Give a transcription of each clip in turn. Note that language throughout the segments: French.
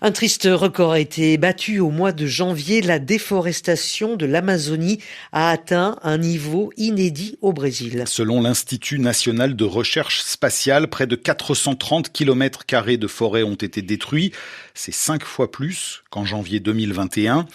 Un triste record a été battu au mois de janvier. La déforestation de l'Amazonie a atteint un niveau inédit au Brésil. Selon l'Institut national de recherche spatiale, près de 430 km² de forêt ont été détruits. C'est 5 fois plus qu'en janvier 2021.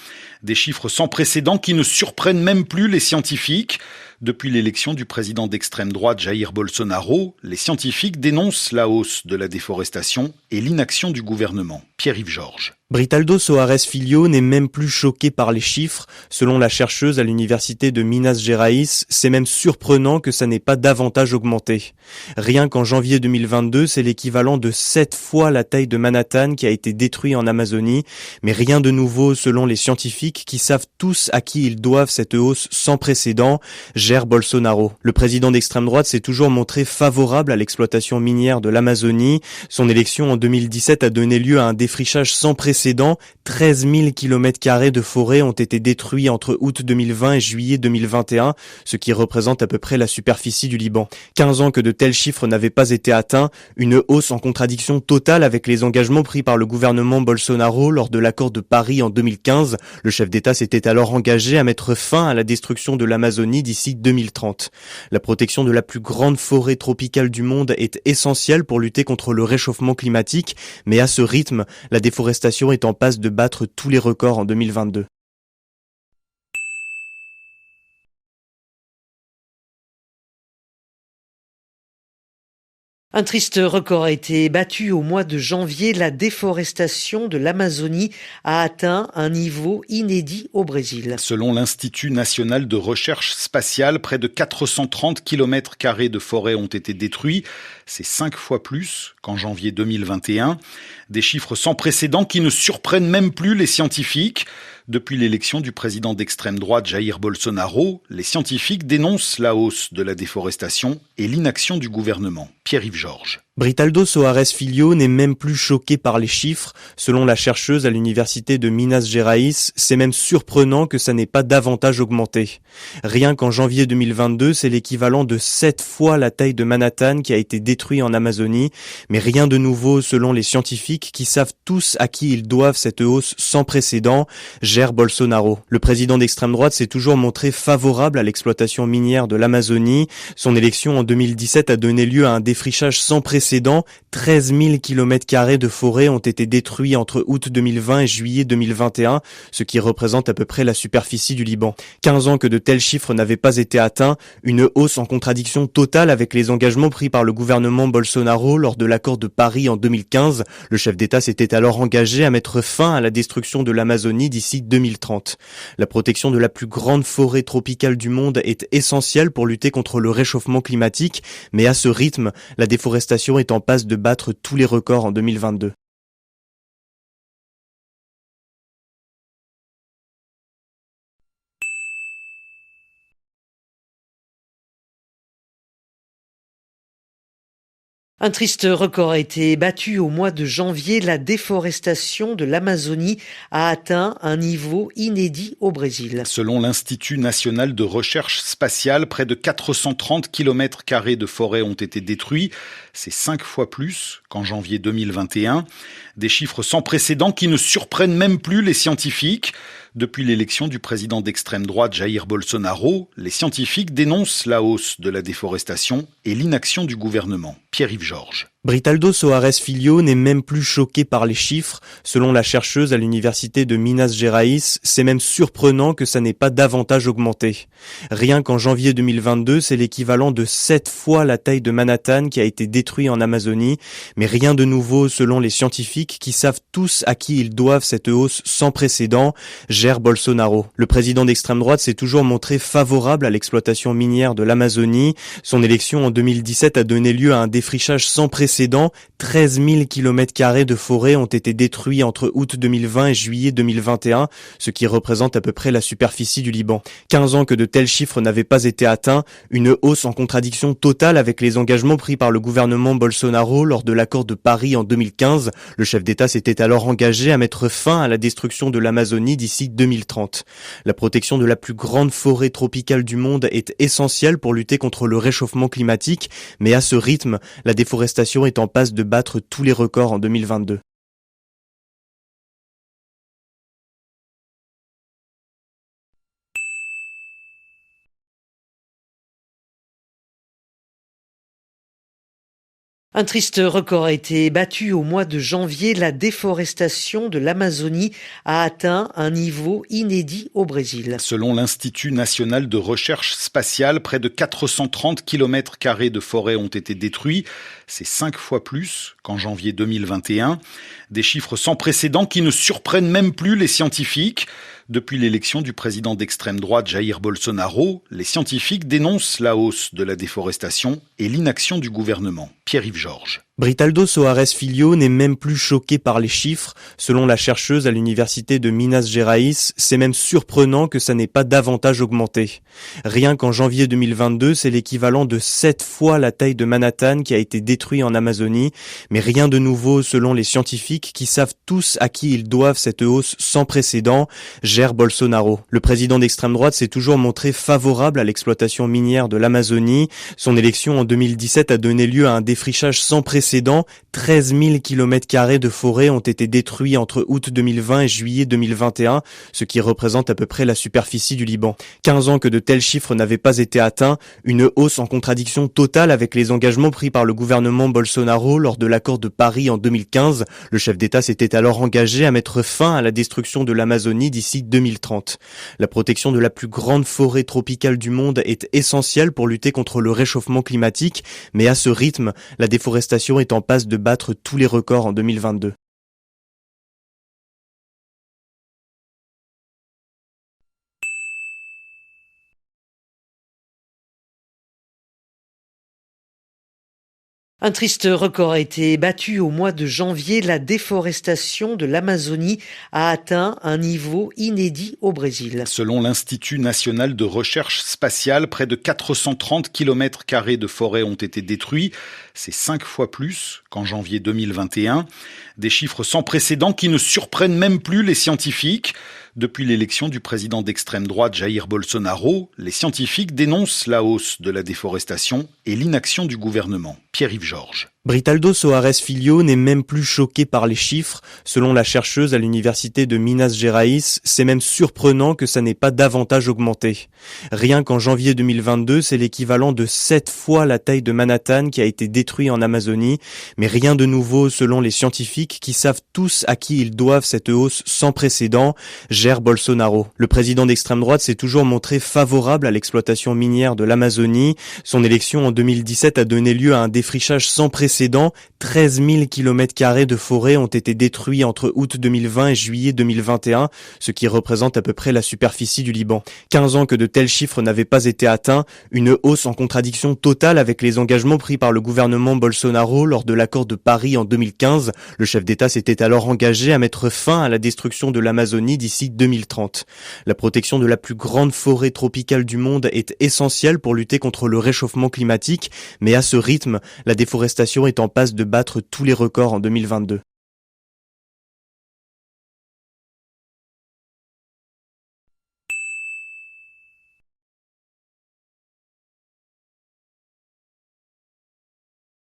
Des chiffres sans précédent qui ne surprennent même plus les scientifiques. Depuis l'élection du président d'extrême droite Jair Bolsonaro, les scientifiques dénoncent la hausse de la déforestation et l'inaction du gouvernement. Pierre-Yves Georges. Britaldo Soares Filho n'est même plus choqué par les chiffres. Selon la chercheuse à l'université de Minas Gerais, c'est même surprenant que ça n'ait pas davantage augmenté. Rien qu'en janvier 2022, c'est l'équivalent de 7 fois la taille de Manhattan qui a été détruit en Amazonie. Mais rien de nouveau selon les scientifiques qui savent tous à qui ils doivent cette hausse sans précédent, Jair Bolsonaro. Le président d'extrême droite s'est toujours montré favorable à l'exploitation minière de l'Amazonie. Son élection en 2017 a donné lieu à un défrichage sans précédent. 13 000 km² de forêt ont été détruits entre août 2020 et juillet 2021, ce qui représente à peu près la superficie du Liban. 15 ans que de tels chiffres n'avaient pas été atteints, une hausse en contradiction totale avec les engagements pris par le gouvernement Bolsonaro lors de l'accord de Paris en 2015. Le chef d'État s'était alors engagé à mettre fin à la destruction de l'Amazonie d'ici 2030. La protection de la plus grande forêt tropicale du monde est essentielle pour lutter contre le réchauffement climatique, mais à ce rythme, la déforestation est en passe de battre tous les records en 2022. Un triste record a été battu au mois de janvier. La déforestation de l'Amazonie a atteint un niveau inédit au Brésil. Selon l'Institut national de recherche spatiale, près de 430 km² de forêt ont été détruits. C'est 5 fois plus qu'en janvier 2021. Des chiffres sans précédent qui ne surprennent même plus les scientifiques. Depuis l'élection du président d'extrême droite Jair Bolsonaro, les scientifiques dénoncent la hausse de la déforestation et l'inaction du gouvernement. Pierre-Yves Georges. Britaldo Soares Filho n'est même plus choqué par les chiffres. Selon la chercheuse à l'université de Minas Gerais, c'est même surprenant que ça n'ait pas davantage augmenté. Rien qu'en janvier 2022, c'est l'équivalent de 7 fois la taille de Manhattan qui a été détruit en Amazonie. Mais rien de nouveau selon les scientifiques qui savent tous à qui ils doivent cette hausse sans précédent, Jair Bolsonaro. Le président d'extrême droite s'est toujours montré favorable à l'exploitation minière de l'Amazonie. Son élection en 2017 a donné lieu à un défrichage sans précédent. 13 000 km² de forêt ont été détruits entre août 2020 et juillet 2021, ce qui représente à peu près la superficie du Liban. 15 ans que de tels chiffres n'avaient pas été atteints, une hausse en contradiction totale avec les engagements pris par le gouvernement Bolsonaro lors de l'accord de Paris en 2015. Le chef d'État s'était alors engagé à mettre fin à la destruction de l'Amazonie d'ici 2030. La protection de la plus grande forêt tropicale du monde est essentielle pour lutter contre le réchauffement climatique, mais à ce rythme, la déforestation est en passe de battre tous les records en 2022. Un triste record a été battu au mois de janvier. La déforestation de l'Amazonie a atteint un niveau inédit au Brésil. Selon l'Institut national de recherche spatiale, près de 430 km² de forêt ont été détruits. C'est 5 fois plus qu'en janvier 2021. Des chiffres sans précédent qui ne surprennent même plus les scientifiques. Depuis l'élection du président d'extrême droite Jair Bolsonaro, les scientifiques dénoncent la hausse de la déforestation et l'inaction du gouvernement. Pierre-Yves Georges. Britaldo Soares Filho n'est même plus choqué par les chiffres. Selon la chercheuse à l'université de Minas Gerais, c'est même surprenant que ça n'ait pas davantage augmenté. Rien qu'en janvier 2022, c'est l'équivalent de 7 fois la taille de Manhattan qui a été détruit en Amazonie. Mais rien de nouveau selon les scientifiques qui savent tous à qui ils doivent cette hausse sans précédent, Jair Bolsonaro. Le président d'extrême droite s'est toujours montré favorable à l'exploitation minière de l'Amazonie. Son élection en 2017 a donné lieu à un défrichage sans précédent. 13 000 km² de forêt ont été détruits entre août 2020 et juillet 2021, ce qui représente à peu près la superficie du Liban. 15 ans que de tels chiffres n'avaient pas été atteints, une hausse en contradiction totale avec les engagements pris par le gouvernement Bolsonaro lors de l'accord de Paris en 2015. Le chef d'État s'était alors engagé à mettre fin à la destruction de l'Amazonie d'ici 2030. La protection de la plus grande forêt tropicale du monde est essentielle pour lutter contre le réchauffement climatique, mais à ce rythme, la déforestation est en passe de battre tous les records en 2022. Un triste record a été battu au mois de janvier. La déforestation de l'Amazonie a atteint un niveau inédit au Brésil. Selon l'Institut national de recherche spatiale, près de 430 km² de forêt ont été détruits. C'est 5 fois plus qu'en janvier 2021. Des chiffres sans précédent qui ne surprennent même plus les scientifiques. Depuis l'élection du président d'extrême droite Jair Bolsonaro, les scientifiques dénoncent la hausse de la déforestation et l'inaction du gouvernement. Pierre-Yves Georges. Britaldo Soares Filho n'est même plus choqué par les chiffres. Selon la chercheuse à l'université de Minas Gerais, c'est même surprenant que ça n'ait pas davantage augmenté. Rien qu'en janvier 2022, c'est l'équivalent de 7 fois la taille de Manhattan qui a été détruit en Amazonie. Mais rien de nouveau selon les scientifiques qui savent tous à qui ils doivent cette hausse sans précédent, Jair Bolsonaro. Le président d'extrême droite s'est toujours montré favorable à l'exploitation minière de l'Amazonie. Son élection en 2017 a donné lieu à un défrichage sans précédent. 13 000 km² de forêt ont été détruits entre août 2020 et juillet 2021, ce qui représente à peu près la superficie du Liban. 15 ans que de tels chiffres n'avaient pas été atteints, une hausse en contradiction totale avec les engagements pris par le gouvernement Bolsonaro lors de l'accord de Paris en 2015. Le chef d'État s'était alors engagé à mettre fin à la destruction de l'Amazonie d'ici 2030. La protection de la plus grande forêt tropicale du monde est essentielle pour lutter contre le réchauffement climatique, mais à ce rythme, la déforestation est en passe de battre tous les records en 2022. Un triste record a été battu au mois de janvier. La déforestation de l'Amazonie a atteint un niveau inédit au Brésil. Selon l'Institut national de recherche spatiale, près de 430 km² de forêt ont été détruits. C'est 5 fois plus qu'en janvier 2021. Des chiffres sans précédent qui ne surprennent même plus les scientifiques. Depuis l'élection du président d'extrême droite Jair Bolsonaro, les scientifiques dénoncent la hausse de la déforestation et l'inaction du gouvernement. Pierre-Yves Georges. Britaldo Soares Filho n'est même plus choqué par les chiffres. Selon la chercheuse à l'université de Minas Gerais, c'est même surprenant que ça n'ait pas davantage augmenté. Rien qu'en janvier 2022, c'est l'équivalent de 7 fois la taille de Manhattan qui a été détruit en Amazonie. Mais rien de nouveau selon les scientifiques qui savent tous à qui ils doivent cette hausse sans précédent, Jair Bolsonaro. Le président d'extrême droite s'est toujours montré favorable à l'exploitation minière de l'Amazonie. Son élection en 2017 a donné lieu à un défrichage sans précédent. 13 000 km² de forêt ont été détruits entre août 2020 et juillet 2021, ce qui représente à peu près la superficie du Liban. 15 ans que de tels chiffres n'avaient pas été atteints, une hausse en contradiction totale avec les engagements pris par le gouvernement Bolsonaro lors de l'accord de Paris en 2015. Le chef d'État s'était alors engagé à mettre fin à la destruction de l'Amazonie d'ici 2030. La protection de la plus grande forêt tropicale du monde est essentielle pour lutter contre le réchauffement climatique, mais à ce rythme, la déforestation est en passe de battre tous les records en 2022.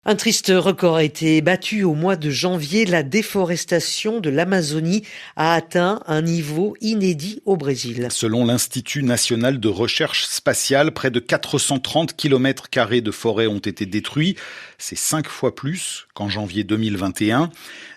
Un triste record a été battu au mois de janvier. La déforestation de l'Amazonie a atteint un niveau inédit au Brésil. Selon l'Institut national de recherche spatiale, près de 430 km² de forêt ont été détruits. C'est 5 fois plus qu'en janvier 2021.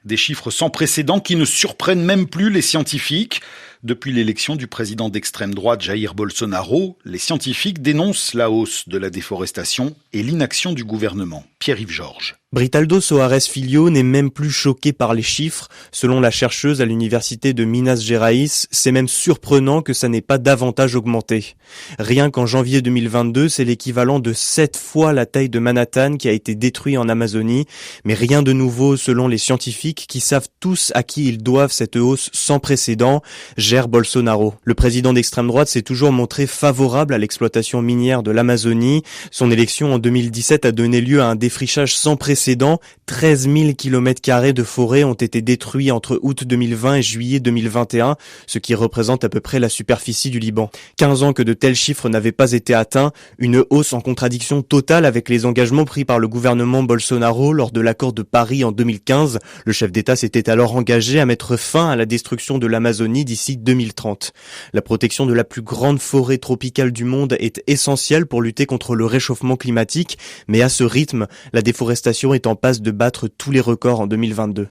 Des chiffres sans précédent qui ne surprennent même plus les scientifiques. Depuis l'élection du président d'extrême droite Jair Bolsonaro, les scientifiques dénoncent la hausse de la déforestation et l'inaction du gouvernement. Pierre-Yves Georges. Britaldo Soares Filho n'est même plus choqué par les chiffres. Selon la chercheuse à l'université de Minas Gerais, c'est même surprenant que ça n'ait pas davantage augmenté. Rien qu'en janvier 2022, c'est l'équivalent de 7 fois la taille de Manhattan qui a été détruit en Amazonie. Mais rien de nouveau selon les scientifiques qui savent tous à qui ils doivent cette hausse sans précédent, Jair Bolsonaro. Le président d'extrême droite s'est toujours montré favorable à l'exploitation minière de l'Amazonie. Son élection en 2017 a donné lieu à un défrichage sans précédent. 13 000 km² de forêt ont été détruits entre août 2020 et juillet 2021, ce qui représente à peu près la superficie du Liban. 15 ans que de tels chiffres n'avaient pas été atteints, une hausse en contradiction totale avec les engagements pris par le gouvernement Bolsonaro lors de l'accord de Paris en 2015. Le chef d'État s'était alors engagé à mettre fin à la destruction de l'Amazonie d'ici 2030. La protection de la plus grande forêt tropicale du monde est essentielle pour lutter contre le réchauffement climatique, mais à ce rythme, la déforestation est en passe de battre tous les records en 2022.